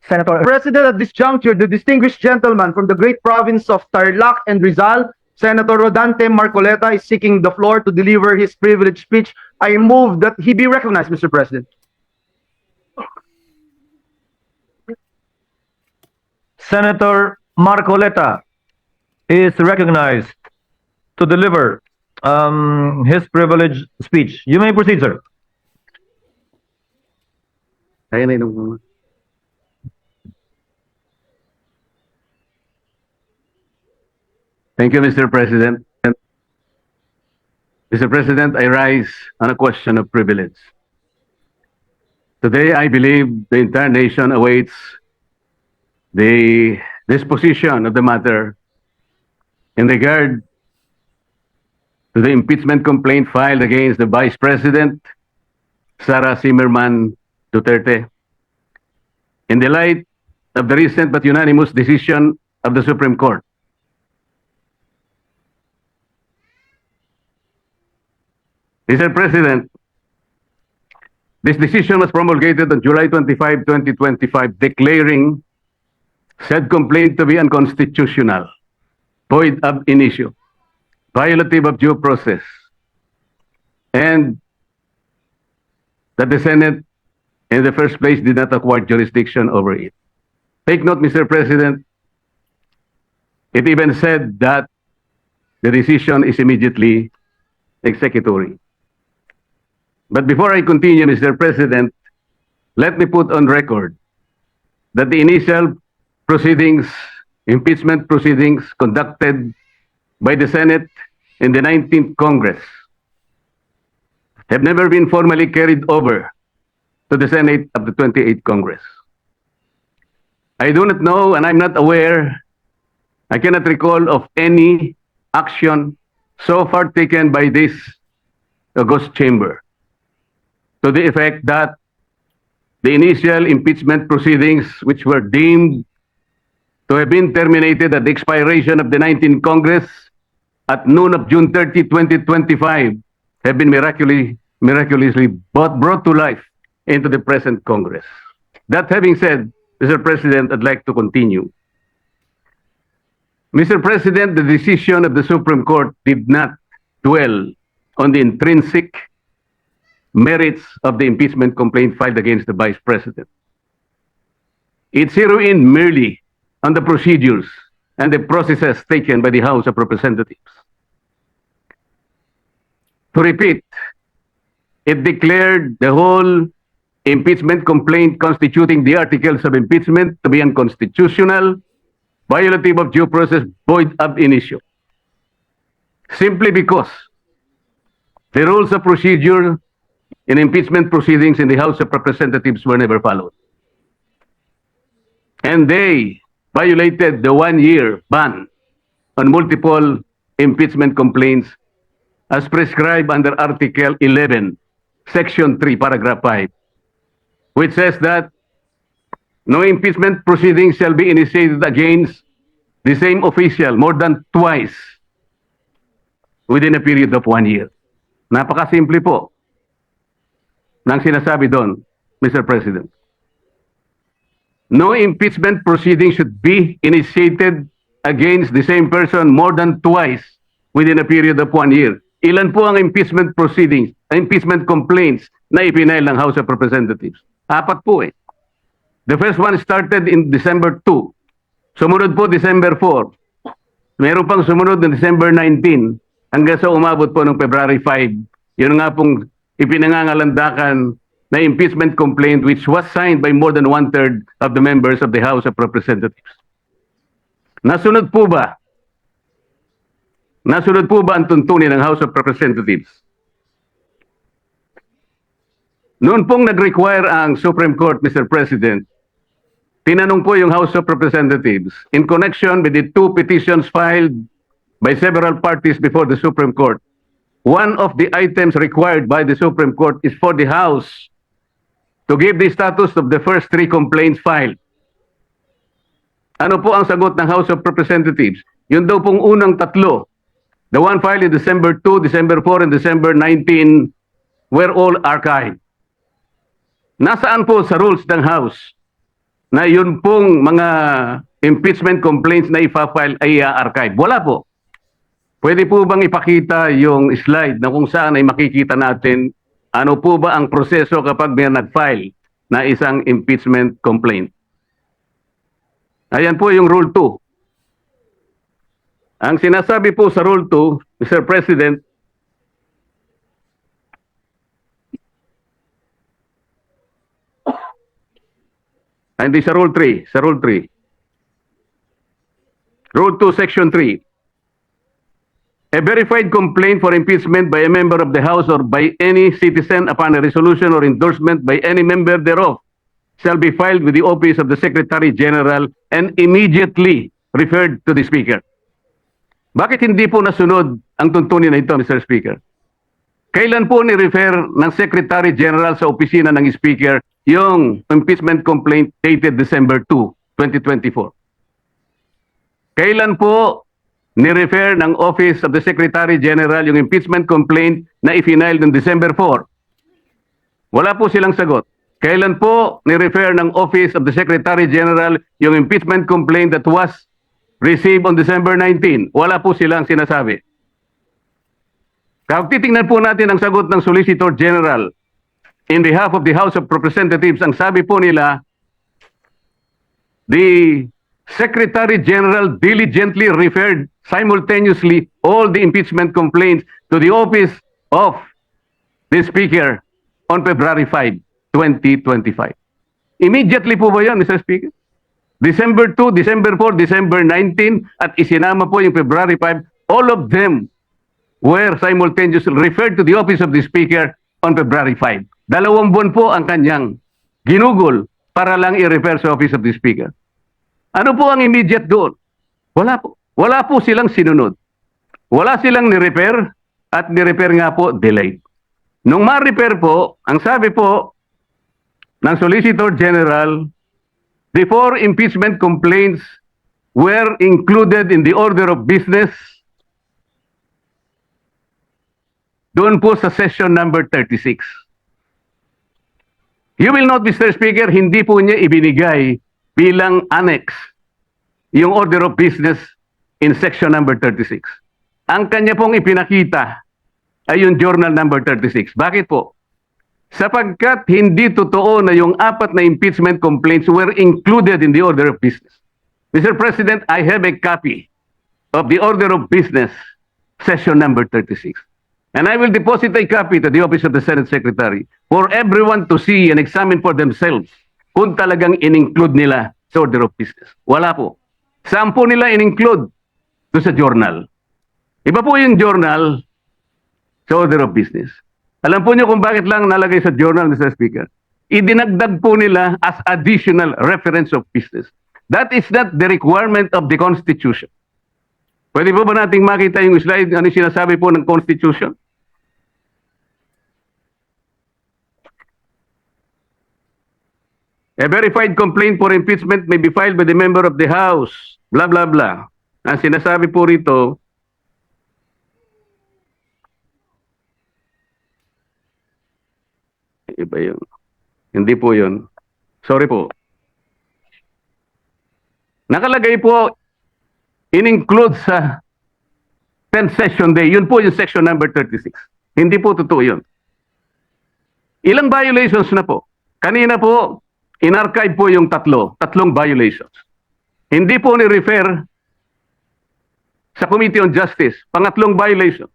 Senator President, at this juncture, the distinguished gentleman from the great province of Tarlac and Rizal, Senator Rodante Marcoleta, is seeking the floor to deliver his privileged speech. I move that he be recognized, Mr. President. Senator Marcoleta is recognized to deliver his privileged speech. You may proceed, sir. Thank you, Mr. President. Mr. President, I rise on a question of privilege. Today, I believe the entire nation awaits the disposition of the matter in regard to the impeachment complaint filed against the Vice President, Sara Zimmerman Duterte, in the light of the recent but unanimous decision of the Supreme Court. Mr. President, this decision was promulgated on July 25, 2025, declaring said complaint to be unconstitutional, void ab initio, violative of due process, and that the Senate in the first place did not acquire jurisdiction over it. Take note, Mr. President, it even said that the decision is immediately executory. But before I continue, Mr. President, let me put on record that the initial proceedings, impeachment proceedings conducted by the Senate in the 19th Congress have never been formally carried over to the Senate of the 28th Congress. I do not know, and I'm not aware, I cannot recall of any action so far taken by this august chamber to the effect that the initial impeachment proceedings, which were deemed to have been terminated at the expiration of the 19th Congress at noon of June 30, 2025, have been miraculously brought to life into the present Congress. That having said, Mr. President, I'd like to continue. Mr. President, the decision of the Supreme Court did not dwell on the intrinsic merits of the impeachment complaint filed against the Vice President. It zeroed in merely on the procedures and the processes taken by the House of Representatives. To repeat, it declared the whole impeachment complaint constituting the articles of impeachment to be unconstitutional, violative of due process, void ab initio. Simply because the rules of procedure in impeachment proceedings in the House of Representatives were never followed. And they violated the one-year ban on multiple impeachment complaints as prescribed under Article 11, Section 3, Paragraph 5, which says that no impeachment proceedings shall be initiated against the same official more than twice within a period of 1 year. Napakasimple po ng sinasabi doon, Mr. President. No impeachment proceeding should be initiated against the same person more than twice within a period of 1 year. Ilan po ang impeachment proceedings, impeachment complaints na ipinail ng House of Representatives? 4 po eh. The first one started in December 2. Sumunod po December 4. Meron pang sumunod ng December 19 hanggang sa umabot po ng February 5. Yun nga pong ipinangangalandakan na impeachment complaint which was signed by more than 1/3 of the members of the House of Representatives. Nasunod po ba? Nasunod po ba ang tuntunin ng House of Representatives? Noon pong nag-require ang Supreme Court, Mr. President, tinanong po yung House of Representatives in connection with the 2 petitions filed by several parties before the Supreme Court. One of the items required by the Supreme Court is for the House to give the status of the first 3 complaints filed. Ano po ang sagot ng House of Representatives? Yun daw pong unang 3, the one filed in December 2, December 4, and December 19, were all archived. Nasaan po sa rules ng House na yun pong mga impeachment complaints na ipa-file ay i-archive? Wala po. Pwede po bang ipakita yung slide na kung saan ay makikita natin ano po ba ang proseso kapag may nag-file na isang impeachment complaint? Ayan po yung Rule 2. Ang sinasabi po sa Rule 2, Mr. President, hindi sa Rule 3, sa Rule 3. Rule 2, Section 3. A verified complaint for impeachment by a member of the House or by any citizen upon a resolution or endorsement by any member thereof shall be filed with the office of the Secretary General and immediately referred to the Speaker. Bakit hindi po nasunod ang tuntunin na ito, Mr. Speaker? Kailan po ni-refer ng Secretary General sa opisina ng Speaker yung impeachment complaint dated December 2, 2024? Kailan po ni-refer ng Office of the Secretary General yung impeachment complaint na i-file noong December 4? Wala po silang sagot. Kailan po ni-refer ng Office of the Secretary General yung impeachment complaint that was received on December 19? Wala po silang sinasabi. Kapag titingnan po natin ang sagot ng Solicitor General in behalf of the House of Representatives, ang sabi po nila, the Secretary General diligently referred simultaneously all the impeachment complaints to the office of the Speaker on February 5, 2025. Immediately po ba yan, Mr. Speaker? December 2, December 4, December 19, at isinama po yung February 5, all of them were simultaneously referred to the office of the Speaker on February 5. 2 buwan po ang kanyang ginugol para lang i-refer sa office of the Speaker. Ano po ang immediate doon? Wala po. Wala po silang sinunod. Wala silang ni-repair at ni-repair nga po delayed. Nung ma-repair po, ang sabi po ng Solicitor General, the 4 impeachment complaints were included in the order of business doon po sa session number 36. You will note, Mr. Speaker, hindi po niya ibinigay bilang annex yung order of business in section number 36. Ang kanya pong ipinakita ay yung journal number 36. Bakit po? Sapagkat hindi totoo na yung 4 na impeachment complaints were included in the order of business. Mr. President, I have a copy of the order of business session number 36. And I will deposit a copy to the office of the Senate Secretary for everyone to see and examine for themselves kung talagang in-include nila sa order of business. Wala po. Saan po nila in-include? Doon sa journal. Iba po yung journal sa order of business. Alam po niyo kung bakit lang nalagay sa journal, Mr. Speaker? Idinagdag po nila as additional reference of business. That is not the requirement of the Constitution. Pwede po ba nating makita yung slide, ano yung sinasabi po ng Constitution? A verified complaint for impeachment may be filed by the member of the House, blah, blah, blah. Ang sinasabi po rito, iba yun. Hindi po yun. Sorry po. Nakalagay po, in-include sa 10th session day. Yun po yung section number 36. Hindi po totoo yun. Ilang violations na po? Kanina po, in-archive po yung tatlong violations. Hindi po ni-refer sa Committee on Justice, pangatlong violation.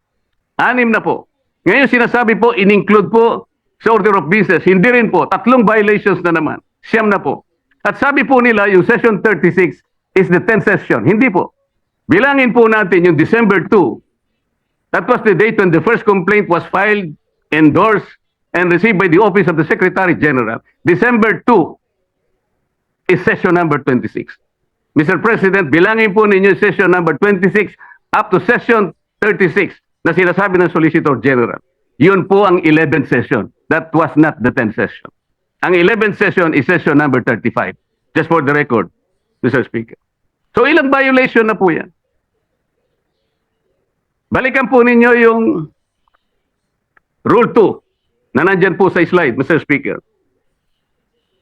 6 na po. Ngayon sinasabi po, in-include po sa order of business. Hindi rin po, 3 violations na naman. 9 na po. At sabi po nila, yung session 36 is the 10th session. Hindi po. Bilangin po natin yung December 2. That was the date when the first complaint was filed, endorsed, and received by the Office of the Secretary General. December 2 is session number 26. Mr. President, bilangin po ninyo session number 26 up to session 36 na sinasabi ng Solicitor General. Yun po ang 11th session. That was not the 10th session. Ang 11th session is session number 35. Just for the record, Mr. Speaker. So ilang violation na po yan? Balikan po ninyo yung Rule 2 na nandyan po sa slide, Mr. Speaker.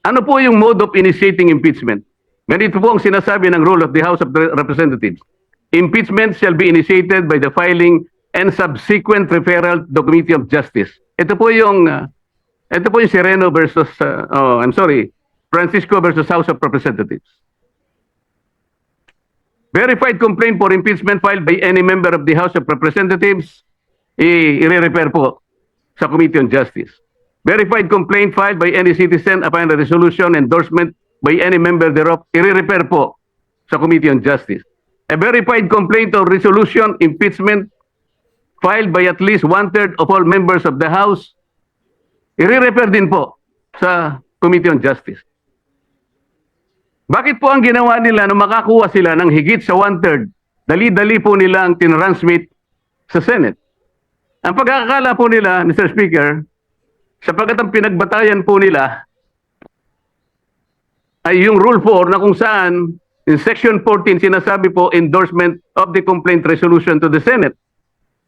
Ano po yung mode of initiating impeachment? Ganito po ang sinasabi ng rule of the House of Representatives. Impeachment shall be initiated by the filing and subsequent referral to the Committee of Justice. Ito po yung Sereno versus Francisco versus House of Representatives. Verified complaint for impeachment filed by any member of the House of Representatives, i-refer po sa Committee on Justice. Verified complaint filed by any citizen upon a resolution endorsement by any member thereof, i-refer po sa Committee on Justice. A verified complaint or resolution impeachment filed by at least 1/3 of all members of the House, i-refer din po sa Committee on Justice. Bakit po ang ginawa nila nung makakuha sila ng higit sa 1/3, dali-dali po nila ang tinransmit sa Senate? Ang pagkakakala po nila, Mr. Speaker, sapagkat ang pinagbatayan po nila ay yung Rule 4 na kung saan in Section 14 sinasabi po endorsement of the complaint resolution to the Senate.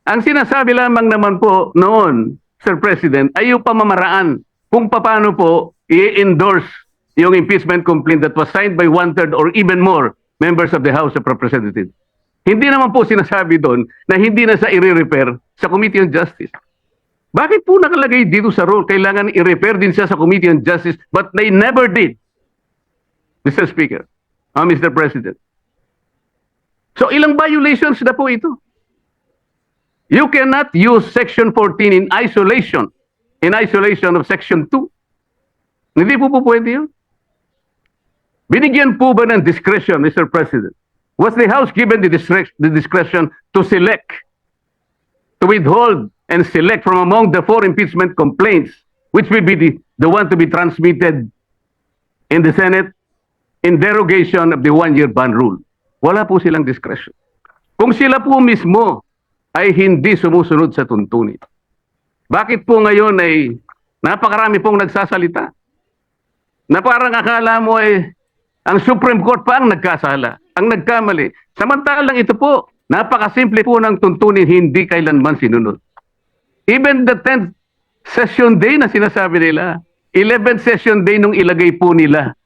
Ang sinasabi lamang naman po noon, Sir President, ay yung pamamaraan kung paano po i-endorse yung impeachment complaint that was signed by 1/3 or even more members of the House of Representatives. Hindi naman po sinasabi doon na hindi na sa i-refer sa Committee on Justice. Bakit po nakalagay dito sa rule, kailangan i-refer din siya sa Committee on Justice, but they never did, Mr. Speaker, Mr. President. So ilang violations na po ito? You cannot use Section 14 in isolation of Section 2. Hindi po pwede yun. Binigyan po ba ng discretion, Mr. President? Was the House given the discretion to select, to withhold and select from among the 4 impeachment complaints, which will be the one to be transmitted in the Senate in derogation of the 1-year ban rule? Wala po silang discretion. Kung sila po mismo ay hindi sumusunod sa tuntunin, bakit po ngayon ay napakarami pong nagsasalita? Na parang akala mo ay ang Supreme Court pa ang nagkasala, ang nagkamali. Samantalang ito po, napakasimple po ng tuntunin, hindi kailanman sinunod. Even the 10th session day na sinasabi nila, 11th session day nung ilagay po nila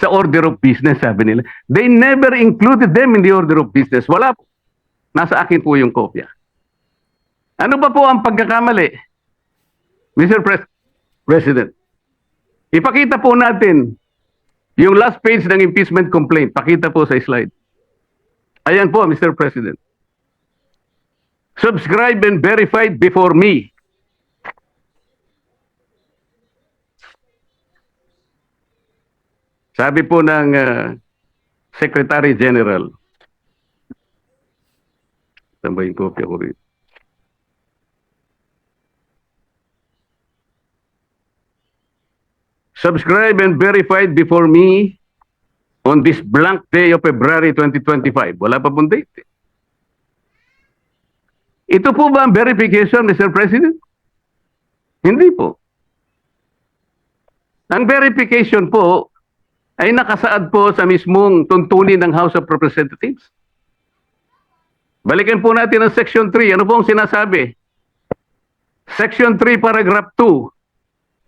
sa order of business, sabi nila, they never included them in the order of business. Wala po. Nasa akin po yung kopya. Ano ba po ang pagkakamali? Mr. President, ipakita po natin yung last page ng impeachment complaint. Pakita po sa slide. Ayan po, Mr. President. Subscribed and verified before me. Sabi po ng Secretary General. Saan ba yung kopya ko rin? Subscribed and verified before me on this blank day of February 2025. Wala pa pong date. Ito po ba ang verification, Mr. President? Hindi po. Ang verification po ay nakasaad po sa mismong tuntunin ng House of Representatives. Balikan po natin ang Section 3. Ano po ang sinasabi? Section 3, Paragraph 2.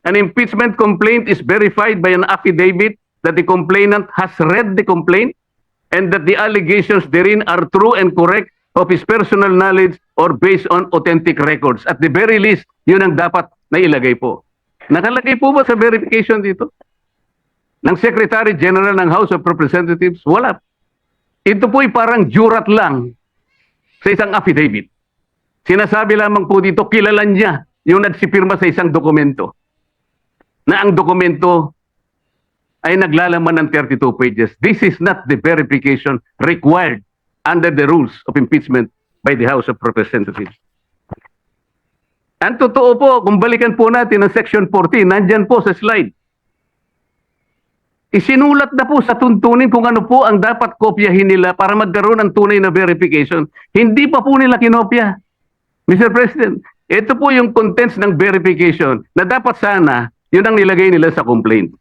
An impeachment complaint is verified by an affidavit that the complainant has read the complaint and that the allegations therein are true and correct of his personal knowledge or based on authentic records. At the very least, yun ang dapat na ilagay po. Nakalagay po ba sa verification dito? Ng Secretary General ng House of Representatives? Wala. Ito po'y parang jurat lang sa isang affidavit. Sinasabi lamang po dito, kilala niya yung nagsipirma sa isang dokumento. Na ang dokumento ay naglalaman ng 32 pages. This is not the verification required under the rules of impeachment by the House of Representatives. Ang totoo po, kung balikan po natin ang Section 14, nandyan po sa slide. Isinulat na po sa tuntunin kung ano po ang dapat kopyahin nila para magkaroon ng tunay na verification. Hindi pa po nila kinopya. Mr. President, ito po yung contents ng verification na dapat sana yun ang nilagay nila sa complaint.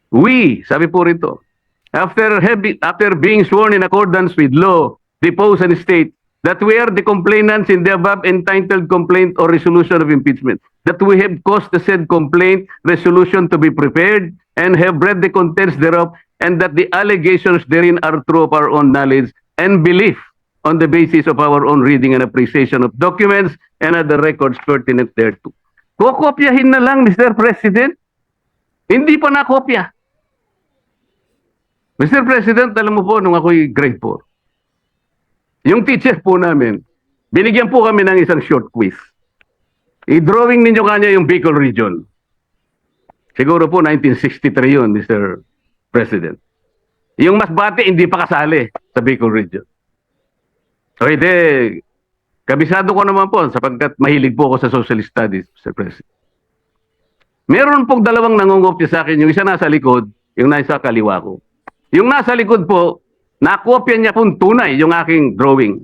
We, sabi po rito, after being sworn in accordance with law, depose and state that we are the complainants in the above entitled complaint or resolution of impeachment, that we have caused the said complaint resolution to be prepared and have read the contents thereof, and that the allegations therein are true of our own knowledge and belief on the basis of our own reading and appreciation of documents and other records pertinent thereto. Kokopyahin na lang, Mr. President. Hindi pa nakopya. Mr. President, alam mo po, nung ako'y grade 4, yung teacher po namin, binigyan po kami ng isang short quiz. I-drawing ninyo kanya yung Bicol region. Siguro po 1963 yun, Mr. President. Yung Masbate, hindi pa kasali sa Bicol region. So, hindi. Kabisado ko naman po sapagkat mahilig po ako sa social studies, Mr. President. Meron pong dalawang nangungopya sa akin. Yung isa nasa likod, yung nasa kaliwa ko. Yung nasa likod po, nakopya niya pong tunay yung aking drawing.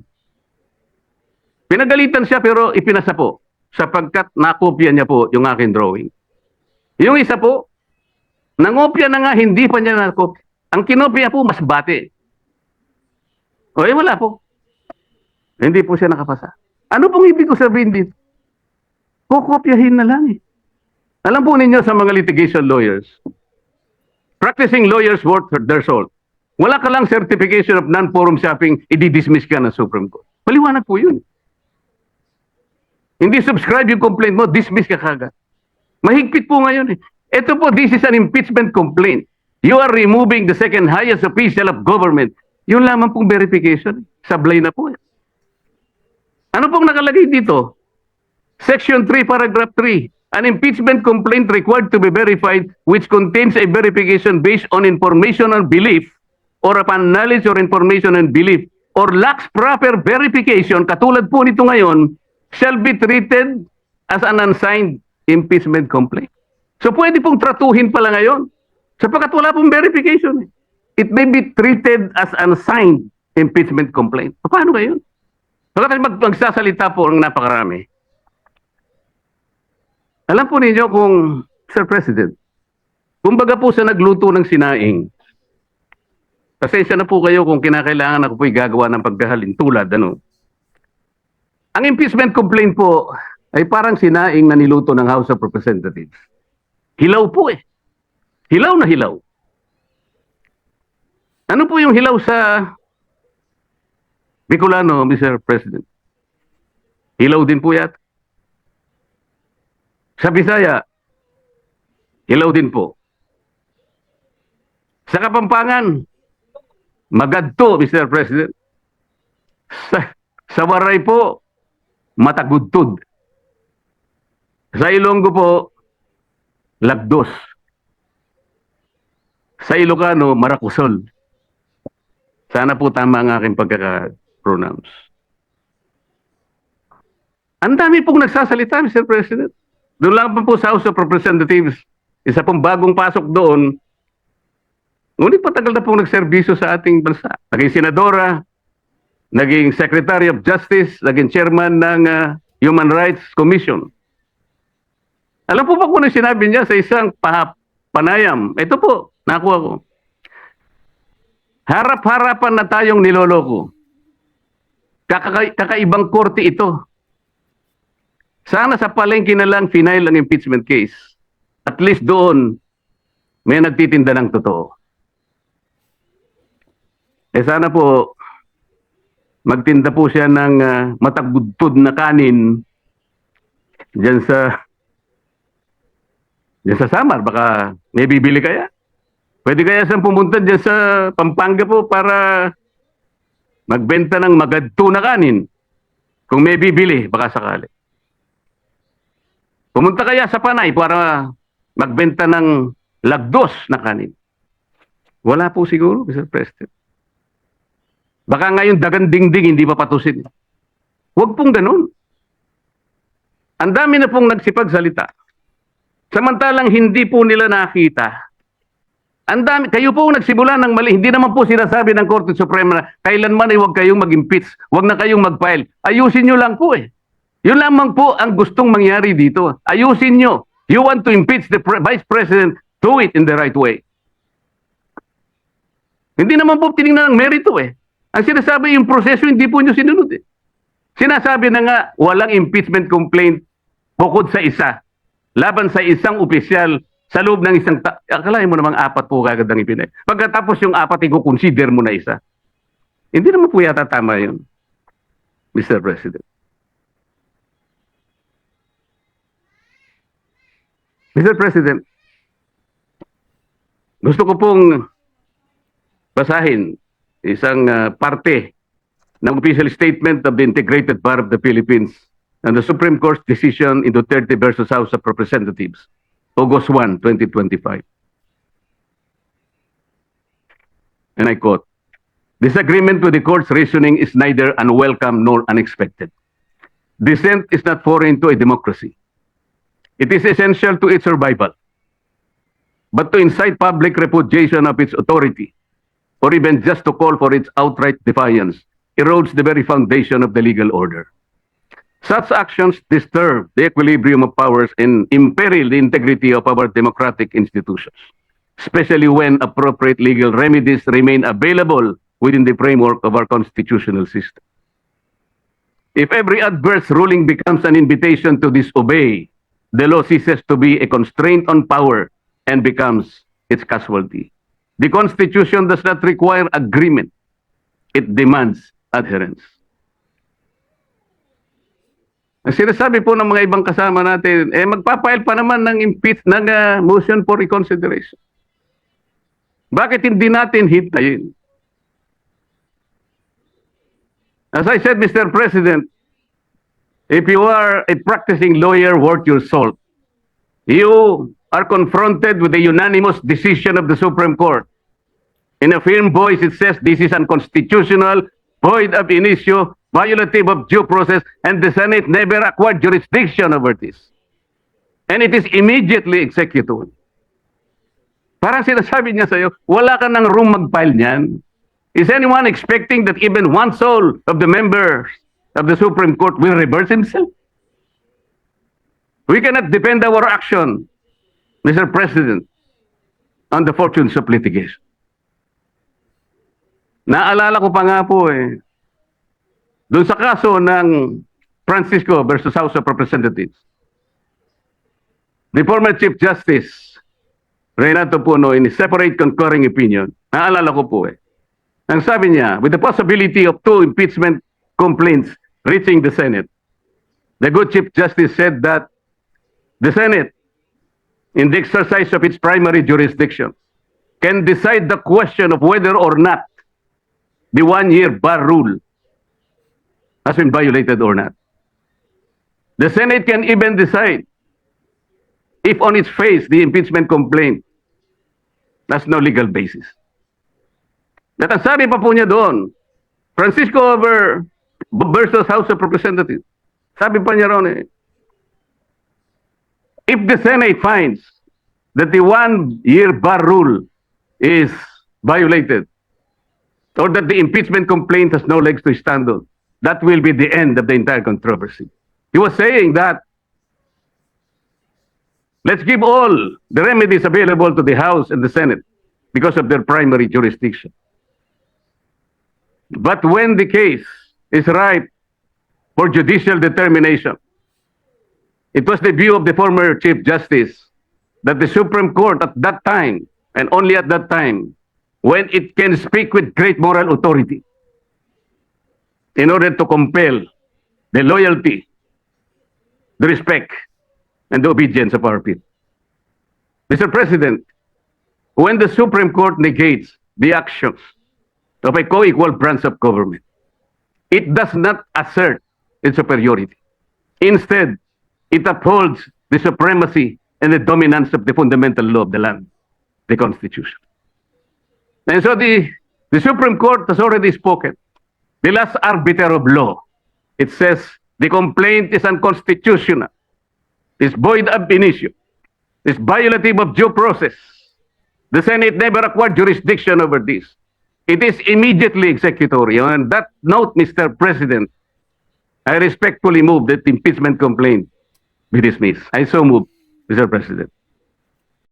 Pinagalitan siya pero ipinasa po sapagkat nakopya niya po yung aking drawing. Yung isa po, nangopya na nga, hindi pa niya nakopya. Ang kinopya po, Masbate. O wala po. Hindi po siya nakapasa. Ano pong ibig ko sabihin dito? Kukopyahin na lang eh. Alam po ninyo sa mga litigation lawyers, practicing lawyers worth their salt. Wala ka lang certification of non-forum shopping, i-dismiss ka ng Supreme Court. Paliwanag po yun. Hindi subscribe yung complaint mo, dismiss ka kagad. Mahigpit po ngayon eh. Ito po, this is an impeachment complaint. You are removing the second highest official of government. Yun lamang pong verification. Sablay na po eh. Ano pong nakalagay dito? Section 3, paragraph 3. An impeachment complaint required to be verified which contains a verification based on information or belief or upon knowledge or information and belief or lacks proper verification, katulad po nito ngayon, shall be treated as an unsigned impeachment complaint. So pwede pong tratuhin pala ngayon sapagkat wala pong verification. It may be treated as unsigned impeachment complaint. Paano ngayon? Kasi magsasalita po ang napakarami. Alam po ninyo kung, Sir President, kumbaga po sa nagluto ng sinaing, pasensya na po kayo kung kinakailangan ako po'y gagawa ng pagkahalin tulad, ano. Ang impeachment complaint po ay parang sinaing na niluto ng House of Representatives. Hilaw po eh. Hilaw na hilaw. Ano po yung hilaw sa Bicolano, Mr. President? Hilaw din po yata. Sa Bisaya, hilaw din po. Sa Kapampangan, magadto, Mr. President. Sa Waray po, matagudtod. Sa Ilonggo po, lagdos. Sa Ilocano, marakusol. Sana po tama ang aking pagkaka-pronounce. Ang dami pong nagsasalita, Mr. President. Doon lang po sa House of Representatives, isa pong bagong pasok doon, ngunit patagal na pong nagserbisyo sa ating bansa. Naging senadora, naging Secretary of Justice, naging chairman ng Human Rights Commission. Alam po ba kung ano sinabi niya sa isang panayam? Ito po, nakuha ko. Harap-harapan na tayong niloloko. Kakaibang korte ito. Sana sa palengke na lang final ang impeachment case. At least doon, may nagtitinda ng totoo. Sana po, magtinda po siya ng matagudtod na kanin dyan sa Samar. Baka may bibili kaya. Pwede kaya siyang pumunta dyan sa Pampanga po para magbenta ng magadto na kanin. Kung may bibili, baka sakali. Pumunta kaya sa Panay para magbenta ng lagdos na kanin. Wala po siguro, Mr. President. Baka ngayon dagang dingding, hindi pa patusin. Huwag pong ganun. Ang dami na pong nagsipagsalita. Samantalang hindi po nila nakita. Ang dami, kayo po nagsimula ng mali. Hindi naman po sinasabi ng Korte Suprema na kailanman ay huwag kayong mag-impeach, huwag na kayong mag-file. Ayusin nyo lang po eh. Yun lamang po ang gustong mangyari dito. Ayusin nyo. You want to impeach the Vice President, do it in the right way. Hindi naman po tinignan ng merito eh. Ang sinasabi yung proseso, hindi po nyo sinunod eh. Sinasabi na nga, walang impeachment complaint bukod sa isa. Laban sa isang opisyal sa loob ng isang akalain mo namang apat po kagad ang ipinay. Pagkatapos yung apat, i-consider mo na isa. Hindi naman po yata tama yun, Mr. President. Mr. President, gusto ko pong basahin isang parte ng official statement of the Integrated Bar of the Philippines and the Supreme Court's decision in Duterte versus House of Representatives, August 1, 2025. And I quote, "Disagreement with the court's reasoning is neither unwelcome nor unexpected. Dissent is not foreign to a democracy. It is essential to its survival. But to incite public repudiation of its authority, or even just to call for its outright defiance, erodes the very foundation of the legal order. Such actions disturb the equilibrium of powers and imperil the integrity of our democratic institutions, especially when appropriate legal remedies remain available within the framework of our constitutional system. If every adverse ruling becomes an invitation to disobey, the law ceases to be a constraint on power and becomes its casualty. The Constitution does not require agreement. It demands adherence." Ang sinasabi po ng mga ibang kasama natin, magpapile pa naman ng motion for reconsideration. Bakit hindi natin hintayin? As I said, Mr. President, if you are a practicing lawyer worth your salt, you are confronted with the unanimous decision of the Supreme Court. In a firm voice, it says this is unconstitutional, void ab initio, violative of due process, and the Senate never acquired jurisdiction over this. And it is immediately executed. Parang sinasabi niya sa'yo, wala ka ng room mag-file niyan. Is anyone expecting that even one soul of the members of the Supreme Court will reverse himself? We cannot depend our action, Mr. President, on the fortunes of litigation. Naalala ko pa nga po doon sa kaso ng Francisco versus House of Representatives. The former Chief Justice Renato Puno, in his separate concurring opinion, naalala ko po ang sabi niya, with the possibility of 2 impeachment complaints reaching the Senate, the good Chief Justice said that the Senate, in the exercise of its primary jurisdiction, can decide the question of whether or not the 1-year bar rule has been violated or not. The Senate can even decide if on its face the impeachment complaint has no legal basis. At ang sabi pa po niya doon, Francisco versus House of Representatives, sabi pa niya ron if the Senate finds that the 1-year bar rule is violated, or that the impeachment complaint has no legs to stand on, that will be the end of the entire controversy. He was saying that let's give all the remedies available to the House and the Senate because of their primary jurisdiction. But when the case is ripe for judicial determination, it was the view of the former Chief Justice that the Supreme Court at that time, and only at that time, when it can speak with great moral authority, in order to compel the loyalty, the respect, and the obedience of our people. Mr. President, when the Supreme Court negates the actions of a co-equal branch of government, it does not assert its superiority. Instead, it upholds the supremacy and the dominance of the fundamental law of the land, the Constitution. And so the Supreme Court has already spoken. The last arbiter of law, it says the complaint is unconstitutional, is void ab initio, is violative of due process. The Senate never acquired jurisdiction over this. It is immediately executory. On that note, Mr. President, I respectfully move that the impeachment complaint be dismissed. I so move, Mr. President.